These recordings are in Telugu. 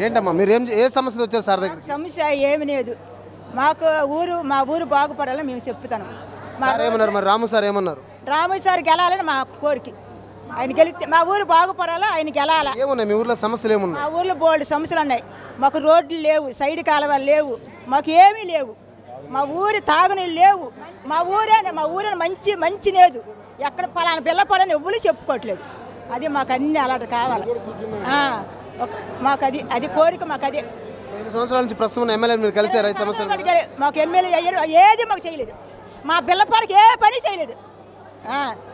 ఏంటమ్మా మీరు ఏ సమస్యతో వచ్చారు సార్ దగ్గర? సమస్య ఏమి లేదు, మాకు మా ఊరు బాగుపడాలని మేము చెప్తాను. సార్ ఏమన్నారు మరి? రాము సార్ ఏమన్నారు? రాము సార్ గెలాలని మా కోరిక. ఆయన గెలిస్తే మా ఊరు బాగుపడాలి, ఆయన గెలాల. ఏమున్నాయి మీ ఊర్లో సమస్యలు? ఏమున్నాయి? మా ఊర్లో బోల్డ్ సమస్యలు ఉన్నాయి. మాకు రోడ్లు లేవు, సైడ్ కాలువలు లేవు, మాకు ఏమీ లేవు. మా ఊరి తాగునీళ్ళు లేవు. మా ఊరే మంచి లేదు. ఎక్కడ పలానా పిల్లపడని ఎవ్వరు చెప్పుకోవట్లేదు. అది మాకు అన్ని అలాంటి కావాలి. మాకు అది కోరిక. మాకు అదే 5 సంవత్సరాల నుంచి ప్రస్తుతం ఎమ్మెల్యే మీరు కలిసారు. సమస్యలు మాకు ఎమ్మెల్యే అయ్యారు, ఏది మాకు చేయలేదు. మా పిల్లపాడికి ఏ పని చేయలేదు.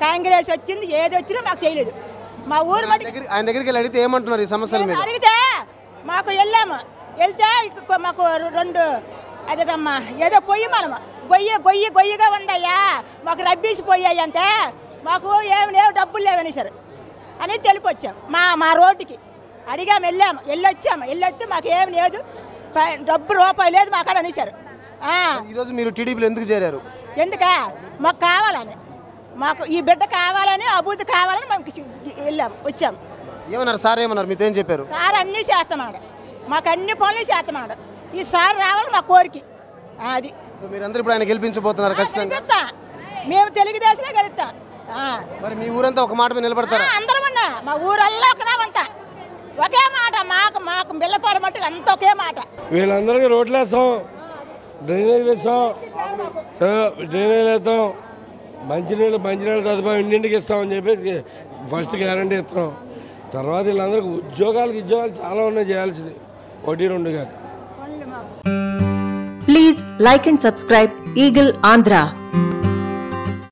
కాంగ్రెస్ వచ్చింది, ఏది వచ్చినా మాకు చేయలేదు. మా ఊరు ఆయన దగ్గరికి వెళ్ళి అడిగితే ఏమంటున్నారు ఈ సమస్యలు మీద? అడిగితే మాకు వెళ్తే మాకు 2 అదేటమ్మా ఏదో పొయ్యి మనము గొయ్యిగా ఉందయ్యా, మాకు రబ్బీసి పోయాయి అంతే, మాకు ఏమి లేవు, డబ్బులు లేవని సార్ అని తెలిపొచ్చాం. మా రోడ్డుకి అడిగాము, వెళ్ళొస్తే మాకు ఏమి లేదు, రూపాయి లేదు మా అక్కడ అనేసారు. ఈరోజు మీరు టీడీపీలో ఎందుకు చేరారు? ఎందుకా? మాకు కావాలని, మాకు ఈ బిడ్డ కావాలని, అభివృద్ధి కావాలని మేము వచ్చాము. ఏమన్నారు సార్? ఏమన్నారు? మీతో ఏం చెప్పారు? సార్ అన్నీ చేస్తామన్నాడు, మాకు అన్ని పనులు చేస్తామన్నాడు. ఈ సార్ రావాలి మా కోరిక అది. సో మీరందరూ ఇప్పుడు ఆయన గెలిపించబోతున్నారు ఖచ్చితంగా? మేము తెలుగుదేశమే గెలుస్తాం. మరి మీ ఊరంతా ఒక మాట మీద నిలబడతారా? అందరం ఉన్నా, మా ఊరల్లా ఒకటే ఉంటా, ఒకే మాట. మాకు బిల్లపాడు మట్టుకు అంత ఒకే మాట. వీళ్ళందరికీ రోడ్లు వేస్తాం, డ్రైనేజ్ వేస్తాం, మంచినీళ్ళు సదుపాయం ఇంటింటికి ఇస్తామని చెప్పి ఫస్ట్ గ్యారంటీ ఇస్తాం. తర్వాత వీళ్ళందరికీ ఉద్యోగాలు చాలా ఉన్నాయి చేయాల్సింది, 1-2 కాదు. Please like and subscribe Eagle Andhra.